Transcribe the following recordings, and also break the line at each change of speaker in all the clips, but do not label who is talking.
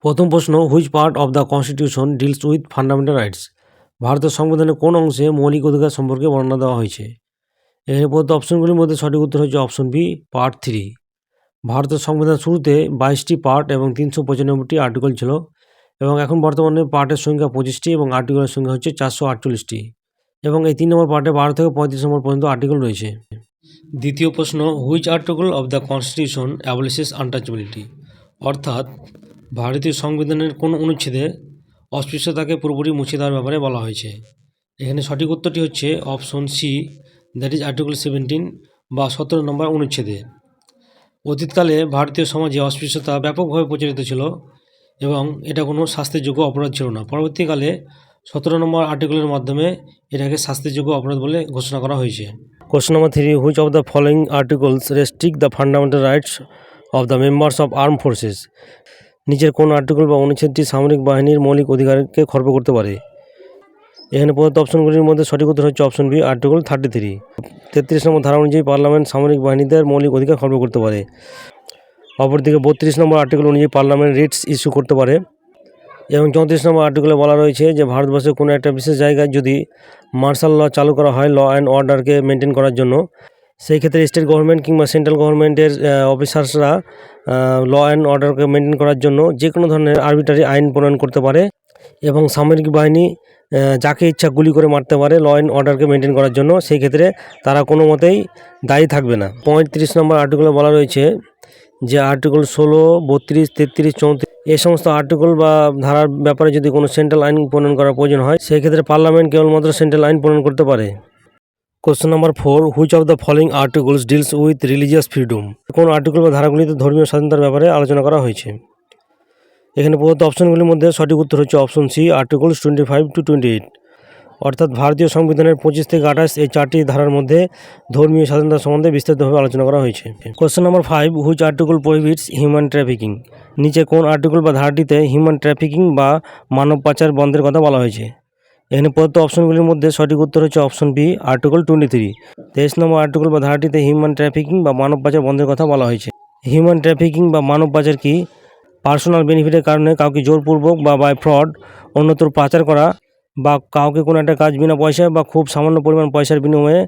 প্রথম প্রশ্ন, which part of the constitution deals with fundamental rights? ভারতের সংবিধানের কোন অংশে মৌলিক অধিকার সম্পর্কে বর্ণনা দেওয়া হয়েছে? এখানে প্রদত্ত অপশনগুলির মধ্যে সঠিক উত্তর হচ্ছে অপশন বি, পার্ট 3। ভারতের সংবিধান শুরুতে 22টি পার্ট এবং 395টি আর্টিকেল ছিল, এবং এখন বর্তমানে পার্টের সংখ্যা 25টি এবং আর্টিকেলের সংখ্যা হচ্ছে 448টি, এবং এই 3 নম্বর পার্টে 12 থেকে 35 নম্বর পর্যন্ত আর্টিকেল রয়েছে। দ্বিতীয় প্রশ্ন, which article of the constitution abolishes untouchability? অর্থাৎ ভারতীয় সংবিধানের কোন অনুচ্ছেদে অস্পৃশ্যতাকে পুরোপুরি মুছে দেওয়ার ব্যাপারে বলা হয়েছে? এখানে সঠিক উত্তরটি হচ্ছে option C, that is article 17 বা 17 নম্বর অনুচ্ছেদে। অতীতকালে ভারতীয় সমাজে অস্পৃশ্যতা ব্যাপকভাবে প্রচলিত ছিল এবং এটা কোনো শাস্তিযোগ্য অপরাধ ছিল না। পরবর্তীকালে 17 নম্বর আর্টিকেলের মাধ্যমে এটাকে শাস্তিযোগ্য অপরাধ বলে ঘোষণা করা হয়েছে। Question number 3, which of the following articles restrict the fundamental rights of the members of arm forces? নিচের কোন আর্টিকেল বা অনুচ্ছেদটি সামরিক বাহিনীর মৌলিক অধিকারকে খর্ব করতে পারে? এখানে প্রদত্ত অপশনগুলির মধ্যে সঠিক উত্তর হচ্ছে অপশন বি, আর্টিকেল 33। 33 নম্বর ধারা অনুযায়ী পার্লামেন্ট সামরিক বাহিনীদের মৌলিক অধিকার খর্ব করতে পারে। অপরদিকে 32 নম্বর আর্টিকেল অনুযায়ী পার্লামেন্ট রিটস ইস্যু করতে পারে, এবং 34 নম্বর আর্টিকেলে বলা রয়েছে যে ভারতবর্ষের কোনো একটা বিশেষ জায়গায় যদি মার্শাল ল চালু করা হয় ল অ্যান্ড অর্ডারকে মেনটেন করার জন্য, সেই ক্ষেত্রে স্টেট গভর্নমেন্ট কিংবা সেন্ট্রাল গভর্নমেন্টের অফিসার্সরা ল অ্যান্ড অর্ডারকে মেনটেন করার জন্য যে কোনো ধরনের আরবিটারি আইন প্রণয়ন করতে পারে, এবং সামরিক বাহিনী যাকে ইচ্ছা গুলি করে মারতে পারে ল অ্যান্ড অর্ডারকে মেনটেন করার জন্য, সেই ক্ষেত্রে তারা কোনো মতেই দায়ী থাকবে না। 35 নম্বর আর্টিকেলে বলা রয়েছে যে আর্টিকেল 16, 32, 33, 34 এই সমস্ত আর্টিকেল বা ধারার ব্যাপারে যদি কোনো সেন্ট্রাল আইন প্রণয়ন করার প্রয়োজন হয়, সেই ক্ষেত্রে পার্লামেন্ট কেবলমাত্র সেন্ট্রাল আইন প্রণয়ন করতে পারে। Question number 4, which of the following articles deals with religious freedom? কোন আর্টিকেল বা ধারাগুলিতে ধর্মীয় স্বাধীনতার ব্যাপারে আলোচনা করা হয়েছে? এখানে প্রদত্ত অপশনগুলির মধ্যে সঠিক উত্তর হচ্ছে অপশন সি, আর্টিকেলস 25 to 28। অর্থাৎ ভারতীয় সংবিধানের 25 থেকে 28 এই 4টি ধারার মধ্যে ধর্মীয় স্বাধীনতা সম্বন্ধে বিস্তারিতভাবে আলোচনা করা হয়েছে। Question number 5, which article prohibits human trafficking? নিচে কোন আর্টিকেল বা ধারাটিতে হিউম্যান ট্রাফিকিং বা মানব পাচার বন্ধের কথা বলা হয়েছে? এখানে প্রদত্ত অপশনগুলির মধ্যে সঠিক উত্তর হচ্ছে অপশন বি, আর্টিকেল 23। 23 নম্বর আর্টিকেল বা ধারাটিতে হিউম্যান ট্রাফিকিং বা মানব পাচার বন্ধের কথা বলা হয়েছে। হিউম্যান ট্রাফিকিং বা মানব পাচার কি? পার্সোনাল বেনিফিটের কারণে কাউকে জোরপূর্বক বা বাই ফ্রড অন্যত্র পাচার করা, বা কাউকে কোনো একটা কাজ বিনা পয়সায় বা খুব সামান্য পরিমাণ পয়সার বিনিময়ে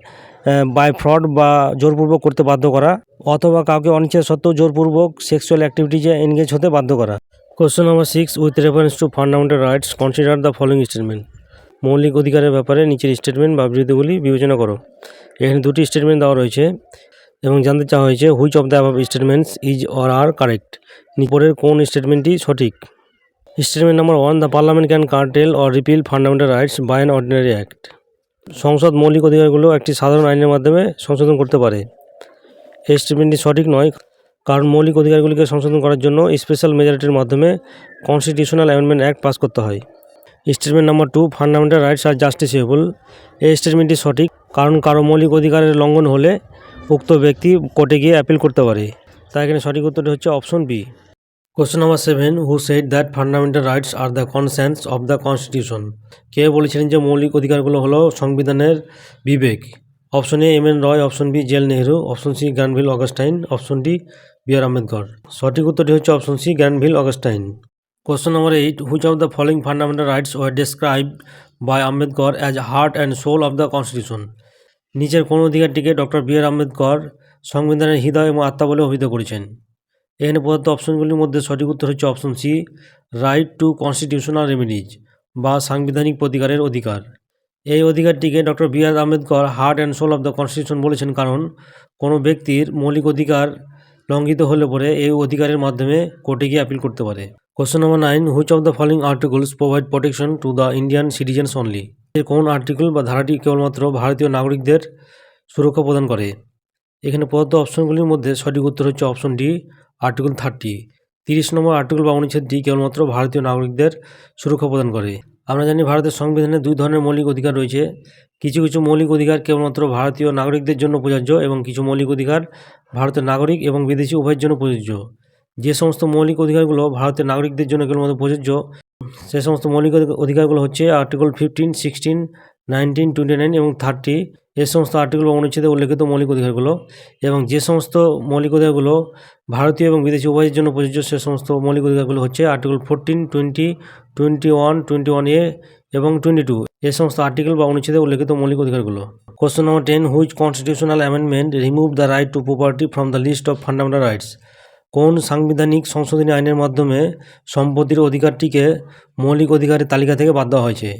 বাই ফ্রড বা জোরপূর্বক করতে বাধ্য করা, অথবা কাউকে অনিচ্ছা সত্ত্বেও জোরপূর্বক সেক্সুয়াল অ্যাক্টিভিটিজে এনগেজ হতে বাধ্য করা। Question number 6, with reference to fundamental rights consider the following statement? মৌলিক অধিকারের ব্যাপারে নিচের স্টেটমেন্ট বা বিবৃতিগুলি বিবেচনা করো। এখানে দুটি স্টেটমেন্ট দেওয়া রয়েছে এবং জানতে চাওয়া হয়েছে which of the above statements is or are correct? নিপরের কোন স্টেটমেন্টটি সঠিক? Statement number 1, the parliament can curtail or repeal fundamental rights by an ordinary act. সংসদ মৌলিক অধিকারগুলো একটি সাধারণ আইনের মাধ্যমে সংশোধন করতে পারে। এই স্টেটমেন্টটি সঠিক নয়, কারণ মৌলিক অধিকারগুলিকে সংশোধন করার জন্য স্পেশাল মেজরিটির মাধ্যমে কনস্টিটিউশনাল অ্যামেন্ডমেন্ট অ্যাক্ট পাস করতে হয়। স্টেটমেন্ট নাম্বার 2, ফান্ডামেন্টাল রাইটস আর জাস্টিসেবল। এই স্টেটমেন্টটি সঠিক, কারণ কারো মৌলিক অধিকারের লঙ্ঘন হলে উক্ত ব্যক্তি কোর্টে গিয়ে অ্যাপিল করতে পারে। তাই এখানে সঠিক উত্তরটি হচ্ছে option B. Question number 7, who said that fundamental rights are the conscience of the constitution? কে বলেছিলেন যে মৌলিক অধিকারগুলো হলো সংবিধানের বিবেক? Option A, M N. Roy, option B, জেল Nehru, option C, Granville Austin, option D, B R. Ambedkar. সঠিক উত্তরটি হচ্ছে option C, Granville Austin. Question number 8, which of the following fundamental rights were described by Ambedkar as heart and soul of the constitution? নিচের কোন অধিকারটিকে doctor B R. Ambedkar সংবিধানের হৃদয় এবং আত্মা বলে অভিহিত করেছেন? এখানে প্রদত্ত অপশনগুলির মধ্যে সঠিক উত্তর হচ্ছে option C, right to constitutional remedies বা সাংবিধানিক প্রতিকারের অধিকার। এই অধিকারটিকে doctor B R. Ambedkar heart and soul of the constitution বলেছেন, কারণ কোনো ব্যক্তির মৌলিক অধিকার লঙ্ঘিত হলে পরে এই অধিকারের মাধ্যমে কোর্টে গিয়ে অ্যাপিল করতে পারে। Question number 9, which of the following articles provide protection to the Indian citizens only? কোন আর্টিকেল বা ধারাটি কেবলমাত্র ভারতীয় নাগরিকদের সুরক্ষা প্রদান করে? এখানে প্রদত্ত অপশনগুলির মধ্যে সঠিক উত্তর হচ্ছে অপশন ডি, আর্টিকেল 30। 30 নম্বর আর্টিকেল বা অনুচ্ছেদটি কেবলমাত্র ভারতীয় নাগরিকদের সুরক্ষা প্রদান করে। আমরা জানি ভারতের সংবিধানে দুই ধরনের মৌলিক অধিকার রয়েছে। কিছু কিছু মৌলিক অধিকার কেবলমাত্র ভারতীয় নাগরিকদের জন্য প্রযোজ্য, এবং কিছু মৌলিক অধিকার ভারতের নাগরিক এবং বিদেশি উভয়ের জন্য প্রযোজ্য। যে সমস্ত মৌলিক অধিকারগুলো ভারতের নাগরিকদের জন্য কেবলমাত্র প্রযোজ্য, সে সমস্ত মৌলিক অধিকারগুলো হচ্ছে আর্টিকেল 15, 16, 19, 29 এবং 30। এই সমস্ত আর্টিকেল বা অনুচ্ছেদে উল্লেখিত মৌলিক অধিকারগুলো এবং যে সমস্ত মৌলিক অধিকারগুলো ভারতীয় এবং বিদেশি উভয়ের জন্য প্রযোজ্য সে সমস্ত মৌলিক অধিকারগুলো হচ্ছে আর্টিকেল 14, 20, 21, 21A এবং 22। এই সমস্ত আর্টিকেল বা অনুচ্ছেদে উল্লেখিত মৌলিক অধিকারগুলো। Question number 10, which constitutional amendment remove the right to property from the list of fundamental rights? কোন সাংবিধানিক সংশোধনী আইনের মাধ্যমে সম্পত্তির অধিকারটিকে মৌলিক অধিকারের তালিকা থেকে বাদ দেওয়া হয়েছে?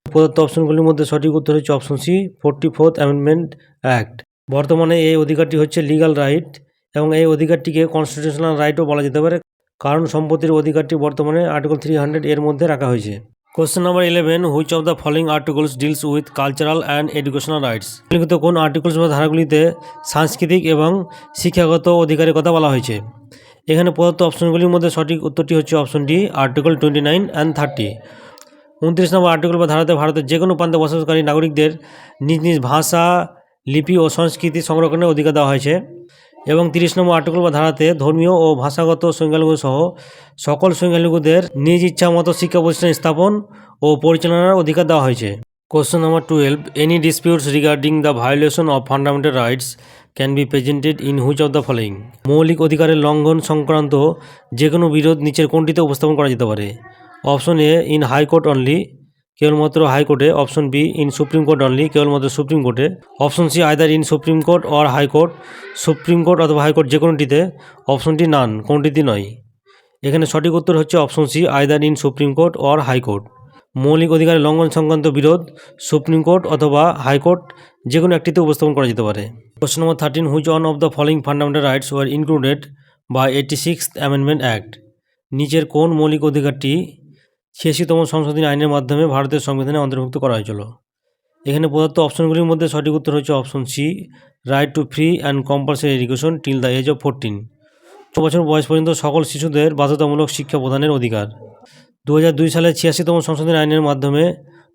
প্রদত্ত অপশনগুলির মধ্যে সঠিক উত্তর হচ্ছে option C, 44th amendment act. বর্তমানে এই অধিকারটি হচ্ছে লিগ্যাল রাইট এবং এই অধিকারটিকে কনস্টিটিউশনাল রাইটও বলা যেতে পারে, কারণ সম্পত্তির অধিকারটি বর্তমানে আর্টিকেল 300 এর মধ্যে রাখা হয়েছে। Question number 11, which of the following articles deals with cultural and educational rights? উল্লিখিত কোন আর্টিকেলস বা ধারাগুলিতে সাংস্কৃতিক এবং শিক্ষাগত অধিকারের কথা বলা হয়েছে? এখানে প্রদত্ত অপশনগুলির মধ্যে সঠিক উত্তরটি হচ্ছে option D, article 29 and 30। 29 number article বা ধারাতে ভারতের যে কোনো প্রান্তে বসবাসকারী নাগরিকদের নিজ নিজ ভাষা, লিপি ও সংস্কৃতি সংরক্ষণের অধিকার দেওয়া হয়েছে এবং 30 নম্বর আর্টিকেল বা ধারাতে ধর্মীয় ও ভাষাগত সংখ্যালঘু সহ সকল সংখ্যালঘুদের নিজ ইচ্ছা মতো শিক্ষা প্রতিষ্ঠান স্থাপন ও পরিচালনার অধিকার দেওয়া হয়েছে। Question number 12, any disputes regarding the violation of fundamental rights can be presented in which of the following? মৌলিক অধিকারের লঙ্ঘন সংক্রান্ত যে কোনো বিরোধ নিচের কোনটিতে উপস্থাপন করা যেতে পারে? Option A, in high court only, কেবলমাত্র হাইকোর্টে। Option B, in supreme court only, কেবলমাত্র সুপ্রিম কোর্টে। Option C, either in supreme court or high court, supreme court অথবা হাইকোর্ট যে কোনোটিতে। অপশনটি নান, কোনটিতে নয়। এখানে সঠিক উত্তর হচ্ছে option C, either in supreme court or high court. মৌলিক অধিকারের লঙ্ঘন সংক্রান্ত বিরোধ সুপ্রিম কোর্ট অথবা হাইকোর্ট যে কোনো একটিতে উপস্থাপন করা যেতে পারে। Question number 13, which one of the following fundamental rights were included by 86th amendment act? নিচের কোন মৌলিক অধিকারটি 86তম সংশোধনী আইনের মাধ্যমে ভারতের সংবিধানে অন্তর্ভুক্ত করা হয়েছিল? এখানে প্রদত্ত অপশনগুলির মধ্যে সঠিক উত্তর হচ্ছে option C, right to free and compulsory education till the age of 14। 14 বছর বয়স পর্যন্ত সকল শিশুদের বাধ্যতামূলক শিক্ষা প্রদানের অধিকার। 2002 সালে 86তম সংশোধনী আইনের মাধ্যমে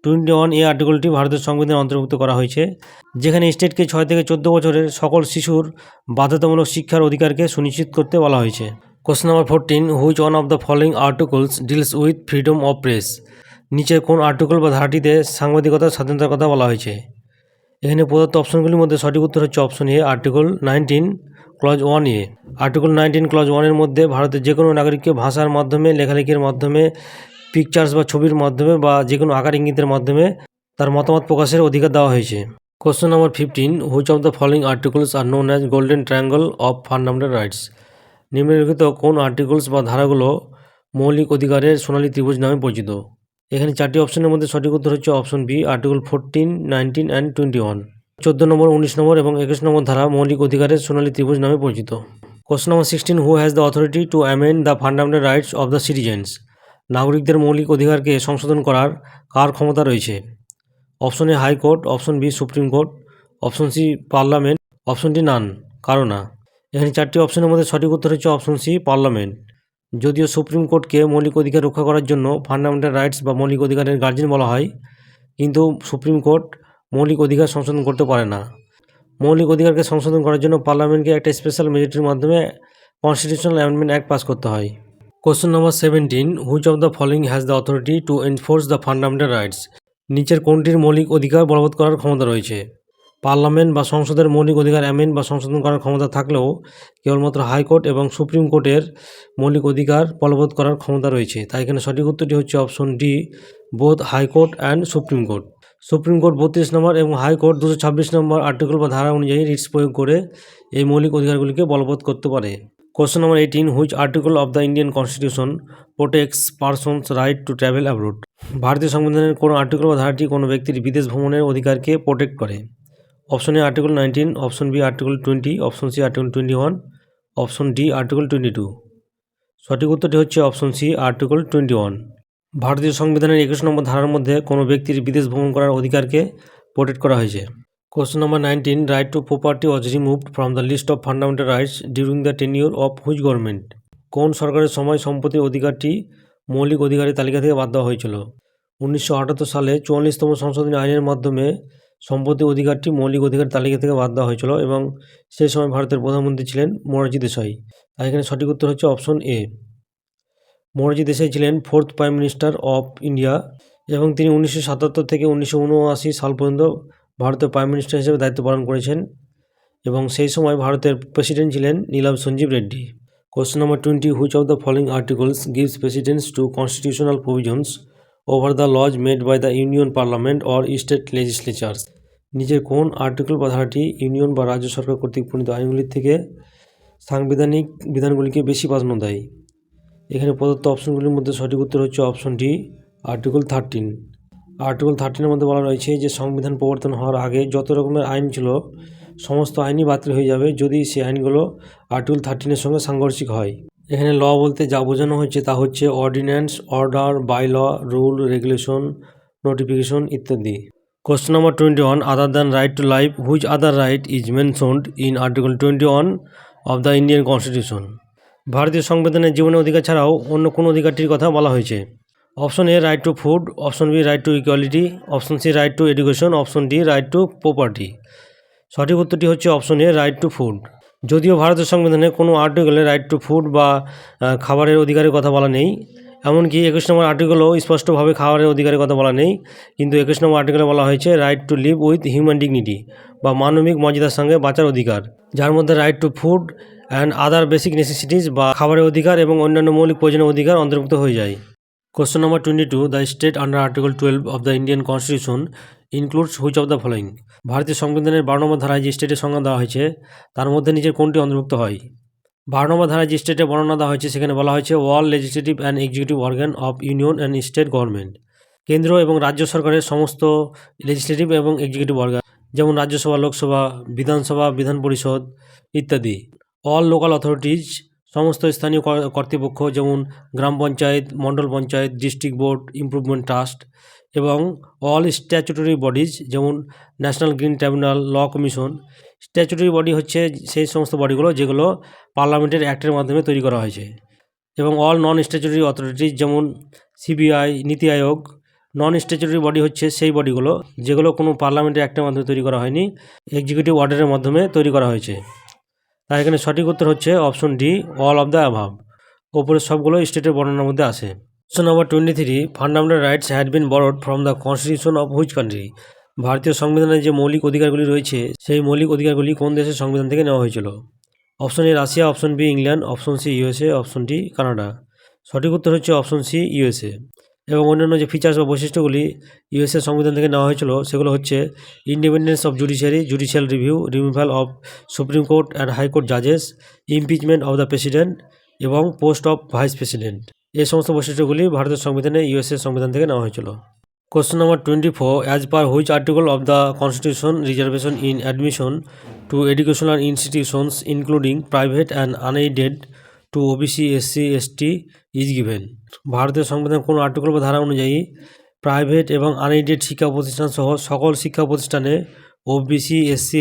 21A আর্টিকেলটি ভারতের সংবিধানে অন্তর্ভুক্ত করা হয়েছে, যেখানে স্টেটকে 6 থেকে 14 বছরের সকল শিশুর বাধ্যতামূলক শিক্ষার অধিকারকে সুনিশ্চিত করতে বলা হয়েছে। Question number 14, which one of the following articles deals with freedom of press? নিচের কোন আর্টিকেল বা ধারাটিতে সাংবাদিকতার স্বাধীনতার কথা বলা হয়েছে? এখানে প্রদত্ত অপশনগুলির মধ্যে সঠিক উত্তর হচ্ছে option A, article 19 clause 1A। Article 19 clause 1-এর মধ্যে ভারতের যে কোনো নাগরিককে ভাষার মাধ্যমে, লেখালেখির মাধ্যমে, পিকচার্স বা ছবির মাধ্যমে বা যে কোনো আকার ইঙ্গিতের মাধ্যমে তার মতামত প্রকাশের অধিকার দেওয়া হয়েছে। Question number 15, which of the following articles are known as golden triangle of fundamental rights? নিম্নলিখিত কোন আর্টিকেলস বা ধারাগুলো মৌলিক অধিকারের সোনালী ত্রিভুজ নামে পরিচিত? এখানে 4টি অপশনের মধ্যে সঠিক উত্তর হচ্ছে অপশন বি, আর্টিকেল 14, 19 and 21। 14 নম্বর, 19 নম্বর এবং 21 নম্বর ধারা মৌলিক অধিকারের সোনালী ত্রিভুজ নামে পরিচিত। Question number 16, who has the authority to amend the fundamental rights of the citizens? নাগরিকদের মৌলিক অধিকারকে সংশোধন করার কার ক্ষমতা রয়েছে? Option A, high court. Option B, supreme court. Option C, parliament. অপশনটি নান, কারো না। এখানে 4টি অপশনের মধ্যে সঠিক উত্তর হচ্ছে অপশন সি, পার্লামেন্ট। যদিও সুপ্রিম কোর্টকে মৌলিক অধিকার রক্ষা করার জন্য ফান্ডামেন্টাল রাইটস বা মৌলিক অধিকারের গার্জিয়ান বলা হয়, কিন্তু সুপ্রিম কোর্ট মৌলিক অধিকার সংশোধন করতে পারে না। মৌলিক অধিকারকে সংশোধন করার জন্য পার্লামেন্টকে একটা স্পেশাল মেজরিটির মাধ্যমে কনস্টিটিউশনাল অ্যামেন্ডমেন্ট অ্যাক্ট পাস করতে হয়। Question number 17, which of the following has the authority to enforce the fundamental rights? নিচের কোনটির মৌলিক অধিকার বলবৎ করার ক্ষমতা রয়েছে? পার্লামেন্ট বা সংসদের মৌলিক অধিকার অ্যামেন্ড বা সংশোধন করার ক্ষমতা থাকলেও কেবলমাত্র হাইকোর্ট এবং সুপ্রিম কোর্টের মৌলিক অধিকার বলবৎ করার ক্ষমতা রয়েছে। তাই এখানে সঠিক উত্তরটি হচ্ছে option D, both high court and supreme court. Supreme court 32 নম্বর এবং হাইকোর্ট 226 নম্বর আর্টিকেল বা ধারা অনুযায়ী রিটস প্রয়োগ করে এই মৌলিক অধিকারগুলিকে বলবৎ করতে পারে। Question number 18, which article of the Indian constitution protects persons right to travel abroad? ভারতীয় সংবিধানের কোন আর্টিকেল বা ধারাটি কোনো ব্যক্তির বিদেশ ভ্রমণের অধিকারকে প্রোটেক্ট করে? Option A, article 19। Option B, article 20। Option C, article 21। Option D, article 22। সঠিক উত্তরটি হচ্ছে অপশন সি, আর্টিকেল 21। ভারতীয় সংবিধানের 21 নম্বর ধারার মধ্যে কোনো ব্যক্তির বিদেশ ভ্রমণ করার অধিকারকে প্রোটেক্ট করা হয়েছে। Question number 19, right to property was removed from the list of fundamental rights during the tenure of which government? কোন সরকারের সময় সম্পত্তির অধিকারটি মৌলিক অধিকারের তালিকা থেকে বাদ দেওয়া হয়েছিল? 1978 সালে 44তম সংশোধনী আইনের মাধ্যমে সম্পত্তির অধিকারটি মৌলিক অধিকার তালিকা থেকে বাদ দেওয়া হয়েছিল এবং সেই সময় ভারতের প্রধানমন্ত্রী ছিলেন মোরারজি দেশাই। তাই এখানে সঠিক উত্তর হচ্ছে অপশন এ। মোরারজি দেশাই ছিলেন 4th prime minister of India এবং তিনি 1977 থেকে 1979 সাল পর্যন্ত ভারতের প্রাইম মিনিস্টার হিসেবে দায়িত্ব পালন করেছেন এবং সেই সময় ভারতের প্রেসিডেন্ট ছিলেন Neelam Sanjiva Reddy. Question number 20, which of the following articles gives precedence to constitutional provisions over the laws made by the union parliament or state legislatures? নিচের কোন আর্টিকেল বা ধারাটি ইউনিয়ন বা রাজ্য সরকার কর্তৃক প্রণীত আইনগুলির থেকে সাংবিধানিক বিধানগুলিকে বেশি প্রাধান্য দেয়? এখানে প্রদত্ত অপশনগুলির মধ্যে সঠিক উত্তর হচ্ছে অপশন ডি, আর্টিকেল 13। আর্টিকেল 13-এর মধ্যে বলা রয়েছে যে সংবিধান প্রবর্তন হওয়ার আগে যত রকমের আইন ছিল সমস্ত আইনই বাতিল হয়ে যাবে যদি সেই আইনগুলো আর্টিকেল 13-এর সঙ্গে সাংঘর্ষিক হয়। এখানে ল বলতে যা বোঝানো হচ্ছে তা হচ্ছে ordinance, order, by law, rule, regulation, notification ইত্যাদি। Question number 21, other than right to life which other right is mentioned in article 21 of the Indian constitution? ভারতীয় সংবিধানের জীবনের অধিকার ছাড়াও অন্য কোন অধিকারটির কথা বলা হয়েছে? Option A right to food, option B right to equality, option C right to education, option D right to property. সঠিক উত্তরটি হচ্ছে option A right to food. যদিও ভারতের সংবিধানে কোনো আর্টিকেলে রাইট টু ফুড বা খাবারের অধিকারের কথা বলা নেই, এমনকি 21 নম্বর আর্টিকেলও স্পষ্টভাবে খাবারের অধিকারের কথা বলা নেই, কিন্তু 21 নম্বর আর্টিকেলে বলা হয়েছে right two live with human dignity বা মানবিক মর্যাদার সঙ্গে বাঁচার অধিকার, যার মধ্যে right to food and other basic necessities বা খাবারের অধিকার এবং অন্যান্য মৌলিক প্রয়োজনীয় অধিকার অন্তর্ভুক্ত হয়ে যায়। Question number 22, the state under article 12 of the Indian constitution includes which of the following? ভারতীয় সংবিধানের 12 নম্বর ধারায় যে স্টেটের সংজ্ঞা দেওয়া হয়েছে তার মধ্যে নিচের কোনটি অন্তর্ভুক্ত হয়? 12 নম্বর ধারায় যে স্টেটের বর্ণনা দেওয়া হয়েছে সেখানে বলা হয়েছে all legislative and executive organ of union and state government. কেন্দ্র এবং রাজ্য সরকারের সমস্ত লেজিসলেটিভ এবং এক্সিকিউটিভ অর্গান, যেমন রাজ্যসভা, লোকসভা, বিধানসভা, বিধান পরিষদ ইত্যাদি। অল লোকাল অথরিটিজ, সমস্ত স্থানীয় কর্তৃপক্ষ যেমন গ্রাম panchayat, mandal panchayat, district board, improvement trust, এবং অল স্ট্যাচুটরি বডিজ যেমন national green tribunal, law commission. Statutory body হচ্ছে সেই সমস্ত বডিগুলো যেগুলো পার্লামেন্টের অ্যাক্টের মাধ্যমে তৈরি করা হয়েছে, এবং অল নন স্ট্যাচুটরি অথরিটিজ যেমন সিবিআই, নীতি আয়োগ। নন স্ট্যাচুটরি বডি হচ্ছে সেই বডিগুলো যেগুলো কোনো পার্লামেন্টের অ্যাক্টের মাধ্যমে তৈরি করা হয়নি, এক্সিকিউটিভ অর্ডারের মাধ্যমে তৈরি করা হয়েছে। তাই এখানে সঠিক উত্তর হচ্ছে option D, all of the অ্যাভাব। ওপরের সবগুলো স্টেটের বর্ণনার মধ্যে আসে। Question number 23, fundamental rights had been borrowed from the constitution of which country? ভারতীয় সংবিধানে যে মৌলিক অধিকারগুলি রয়েছে সেই মৌলিক অধিকারগুলি কোন দেশের সংবিধান থেকে নেওয়া হয়েছিল? Option A Russia, option B England, option C USA, option D Canada. সঠিক উত্তর হচ্ছে অপশন সি ইউএসএ। এবং অন্যান্য যে ফিচার্স বা বৈশিষ্ট্যগুলি ইউএসএ সংবিধান থেকে নেওয়া হয়েছিল সেগুলো হচ্ছে independence of judiciary, judicial review, removal of supreme court and high court জাজেস, ইমপিচমেন্ট অফ দ্য প্রেসিডেন্ট এবং পোস্ট অফ ভাইস প্রেসিডেন্ট। এই সমস্ত বৈশিষ্ট্যগুলি ভারতের সংবিধানে ইউএসএ সংবিধান থেকে নেওয়া হয়েছিল। Question number 24, as per which article of the constitution reservation in admission to educational institutions including private and unaided to OBC, SC, ST is given? ভারতীয় সংবিধান কোন আর্টিকেল বা ধারা অনুযায়ী প্রাইভেট এবং আনএইডেড শিক্ষা প্রতিষ্ঠান সহ সকল শিক্ষা প্রতিষ্ঠানে ওবিসি, এসসি,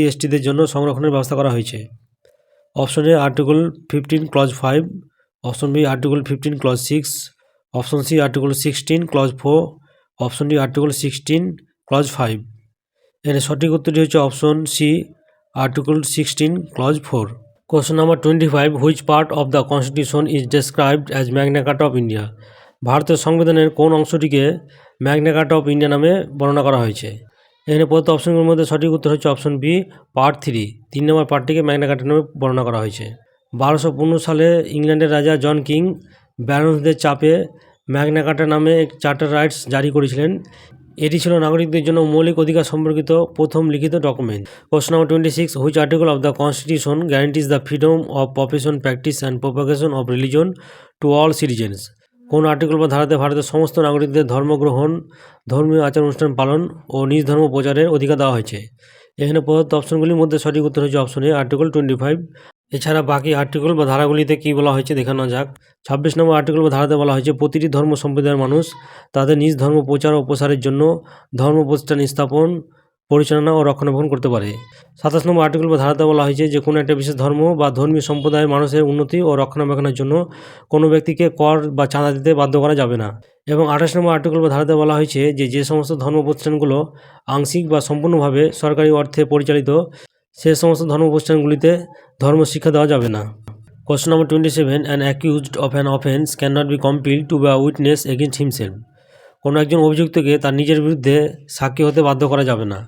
এসটিদের জন্য সংরক্ষণের ব্যবস্থা করা হয়েছে? Option A article 15 clause 5, option B article 15 clause 6, option C article 16 clause 4, option D article 16 clause 5। এর সঠিক উত্তরটি হচ্ছে option C article 16 clause 4। Question number 25, which part of the constitution is described as Magna Carta of India? ভারতের সংবিধানের কোন অংশটিকে Magna Carta of India নামে বর্ণনা করা হয়েছে? এখানে প্রদত্ত অপশনগুলোর মধ্যে সঠিক উত্তর হচ্ছে অপশন বি, পার্ট 3। 3 নম্বর পার্টটিকে ম্যাগনা কার্টা নামে বর্ণনা করা হয়েছে। 1215 সালে ইংল্যান্ডের রাজা জন কিং ব্যারনসদের চাপে ম্যাগনা কার্টা নামে চার্টার রাইটস জারি করেছিলেন। এটি ছিল নাগরিকদের জন্য মৌলিক অধিকার সম্পর্কিত প্রথম লিখিত document. Question number 26, which article of the constitution guarantees the freedom of profession, practice and propagation of religion to all citizens? কোন আর্টিকেল বা ধারাতে ভারতের সমস্ত নাগরিকদের ধর্মগ্রহণ, ধর্মীয় আচার অনুষ্ঠান পালন ও নিজ ধর্ম প্রচারের অধিকার দেওয়া হয়েছে? এখানে প্রদত্ত অপশনগুলির মধ্যে সঠিক উত্তর হচ্ছে অপশন এ আর্টিকেল 25। এছাড়া বাকি আর্টিকেল বা ধারাগুলিতে কী বলা হয়েছে দেখানো যাক। 26 নম্বর আর্টিকেল বা ধারাতে বলা হয়েছে প্রতিটি ধর্ম সম্প্রদায়ের মানুষ তাদের নিজ ধর্ম প্রচার ও প্রসারের জন্য ধর্ম প্রতিষ্ঠান স্থাপন, পরিচালনা ও রক্ষণাবেক্ষণ করতে পারে। 27 নম্বর আর্টিকেল বা ধারাতে বলা হয়েছে যে কোনো একটা বিশেষ ধর্ম বা ধর্মীয় সম্প্রদায়ের মানুষের উন্নতি ও রক্ষণাবেক্ষণের জন্য কোনো ব্যক্তিকে কর বা চাঁদা দিতে বাধ্য করা যাবে না। এবং 28 নম্বর আর্টিকেল বা ধারাতে বলা হয়েছে যে সমস্ত ধর্ম প্রতিষ্ঠানগুলো আংশিক বা সম্পূর্ণভাবে সরকারি অর্থে পরিচালিত সে সমস্ত ধর্ম প্রতিষ্ঠানগুলিতে ধর্ম শিক্ষা দেওয়া যাবে না। Question number 27, an accused of an offence can not be compelled to be a witness against himself? কোনো একজন অভিযুক্তকে তার নিজের বিরুদ্ধে সাক্ষী হতে বাধ্য করা যাবে না।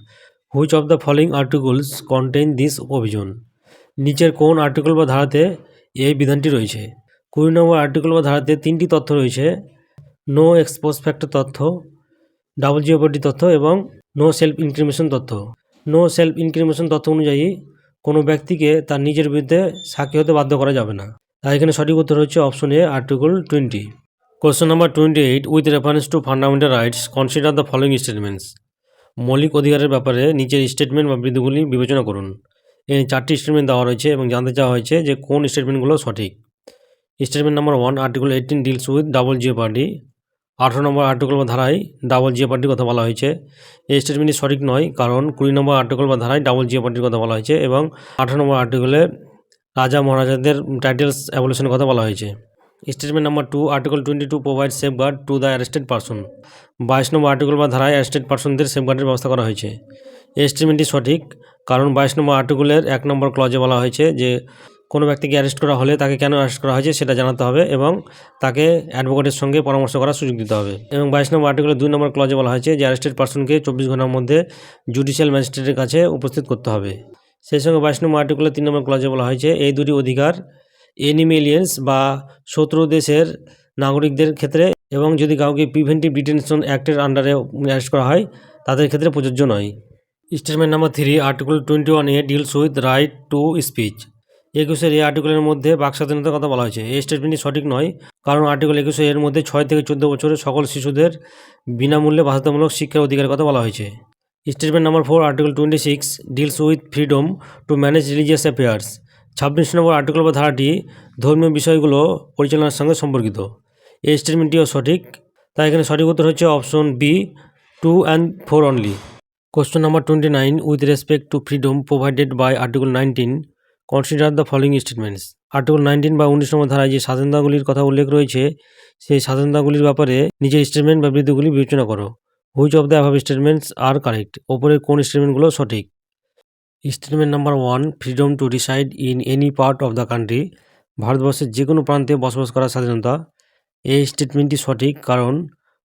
Which of the following articles contain this provision? নিচের কোন আর্টিকেল বা ধারাতে এই বিধানটি রয়েছে? 20 নম্বর আর্টিকেল বা ধারাতে 3টি তথ্য রয়েছে: নো এক্সপোজ ফ্যাক্টর তথ্য, ডাবল জিওপার্ডি তথ্য এবং নো সেলফ ইনক্রিমিনেশন তথ্য। নো সেলফ ইনক্রিমিনেশন তথ্য অনুযায়ী কোনো ব্যক্তিকে তার নিজের বিরুদ্ধে সাক্ষী হতে বাধ্য করা যাবে না। তাই এখানে সঠিক উত্তর হচ্ছে option A, article 20। Question number 28, with reference to fundamental rights consider the following statements. মৌলিক অধিকারের ব্যাপারে নিচের স্টেটমেন্ট বা বিধিগুলি বিবেচনা করুন। এই 4টি স্টেটমেন্ট দেওয়া রয়েছে এবং জানতে চাওয়া হয়েছে যে কোন স্টেটমেন্টগুলো সঠিক। Statement number 1, article 18 deals with double jeopardy. 18 নম্বর আর্টিকেল বা ধারায় ডাবল জিওপার্ডির কথা বলা হয়েছে। এই স্টেটমেন্টটি সঠিক নয়, কারণ 20 নম্বর আর্টিকেল বা ধারায় ডাবল জিওপার্ডির কথা বলা হয়েছে এবং 18 নম্বর আর্টিকেলে রাজা মহারাজাদের টাইটেলস অ্যাবলিশনের কথা বলা হয়েছে। Statement number 2, article 22 provide safeguard to the arrested person. 22 number article বা ধারায় অ্যারেস্টেড পারসনদের সেফগার্ডের ব্যবস্থা করা হয়েছে। এই স্টেটমেন্টটি সঠিক, কারণ 22 নম্বর আর্টিকেলের 1 নম্বর ক্লজে বলা হয়েছে যে কোনো ব্যক্তিকে অ্যারেস্ট করা হলে তাকে কেন অ্যারেস্ট করা হয়েছে সেটা জানাতে হবে এবং তাকে অ্যাডভোকেটের সঙ্গে পরামর্শ করার সুযোগ দিতে হবে। এবং 22 নম্বর আর্টিকেলের 2 নম্বর ক্লজে বলা হয়েছে যে অ্যারেস্টেড পারসনকে 24 ঘন্টার মধ্যে জুডিশিয়াল ম্যাজিস্ট্রেটের কাছে উপস্থিত করতে হবে। সেই সঙ্গে 22 নম্বর আর্টিকেলের 3 নম্বর ক্লজে বলা হয়েছে এই দুটি অধিকার এনিমি এলিয়েন্স বা শত্রু দেশের নাগরিকদের ক্ষেত্রে এবং যদি কাউকে প্রিভেন্টিভ ডিটেনশন অ্যাক্টের আন্ডারে অ্যারেস্ট করা হয় তাদের ক্ষেত্রে প্রযোজ্য নয়। Statement number 3, article 21A deals with right to speech. 21 এই আর্টিকেলের মধ্যে বাক স্বাধীনতার কথা বলা হয়েছে। এই স্টেটমেন্টটি সঠিক নয়, কারণ আর্টিকেল 21 এর মধ্যে 6 থেকে 14 বছরের সকল শিশুদের বিনামূল্যে বাধ্যতামূলক শিক্ষার অধিকারের কথা বলা হয়েছে। Statement number 4, article 26 deals with freedom to manage religious affairs. 26 number article বা ধারাটি ধর্মীয় বিষয়গুলো পরিচালনার সঙ্গে সম্পর্কিত। এই স্টেটমেন্টটিও সঠিক, তাই এখানে সঠিক উত্তর হচ্ছে option B, 2 and 4 only. Question number 29, with respect to freedom provided by article 19 consider the following statements. Article 19 বা 19 নম্বর ধারায় যে স্বাধীনতাগুলির কথা উল্লেখ রয়েছে সেই স্বাধীনতাগুলির ব্যাপারে নিজের স্টেটমেন্ট বা বিধিগুলি বিবেচনা করো। Which of the above statements are correct? ওপরের কোন স্টেটমেন্টগুলো সঠিক? Statement number 1, freedom to reside in any part of the country. ভারতবর্ষের যে কোনো প্রান্তে বসবাস করার স্বাধীনতা। এই স্টেটমেন্টটি সঠিক, কারণ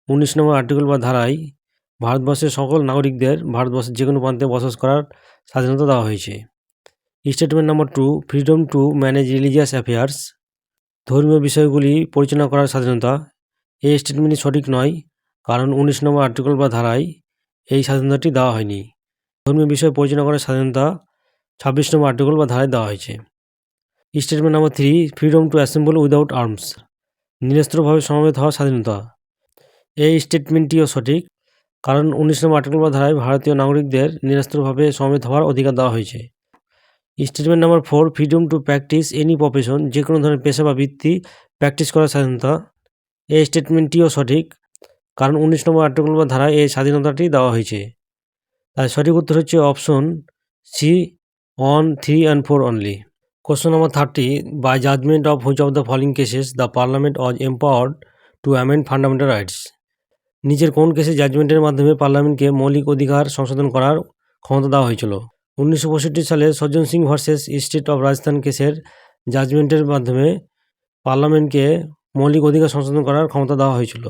19 নম্বর আর্টিকেল বা ধারায় ভারতবর্ষের সকল নাগরিকদের ভারতবর্ষের যে কোনো প্রান্তে বসবাস করার স্বাধীনতা দেওয়া হয়েছে। Statement number 2, freedom to manage religious affairs. ধর্মীয় বিষয়গুলি পরিচালনা করার স্বাধীনতা। এই স্টেটমেন্টটি সঠিক নয়, কারণ 19 নম্বর আর্টিকেল বা ধারায় এই স্বাধীনতাটি দেওয়া হয়নি। ধর্মীয় বিষয় পরিচালনা করার স্বাধীনতা 26 নম্বর আর্টিকেল বা ধারায় দেওয়া হয়েছে। Statement number 3, freedom to assemble without arms. নিরস্ত্রভাবে সমবেত হওয়ার স্বাধীনতা। এই স্টেটমেন্টটিও সঠিক, কারণ 19 নম্বর আর্টিকেল বা ধারায় ভারতীয় নাগরিকদের নিরস্ত্রভাবে সমবেত হওয়ার অধিকার দেওয়া হয়েছে। Statement number 4, freedom two practice any profession. যে কোনো ধরনের পেশা বা বৃত্তি প্র্যাকটিস করার স্বাধীনতা। এই স্টেটমেন্টটিও সঠিক, কারণ 19 নম্বর আর্টিকেল বা ধারায় এই স্বাধীনতাটি দেওয়া হয়েছে। তাই সঠিক উত্তর হচ্ছে option C, 1, 3 and 4 only. Question number 30, by judgement of which of the following cases the parliament was empowered to amend fundamental rights. নিচের কোন কেসে জাজমেন্টের মাধ্যমে পার্লামেন্টকে মৌলিক অধিকার সংশোধন করার ক্ষমতা দেওয়া হয়েছিল? 1965 সালে সজ্জন Singh versus state of Rajasthan কেসের জাজমেন্টের মাধ্যমে পার্লামেন্টকে মৌলিক অধিকার সংশোধন করার ক্ষমতা দেওয়া হয়েছিল।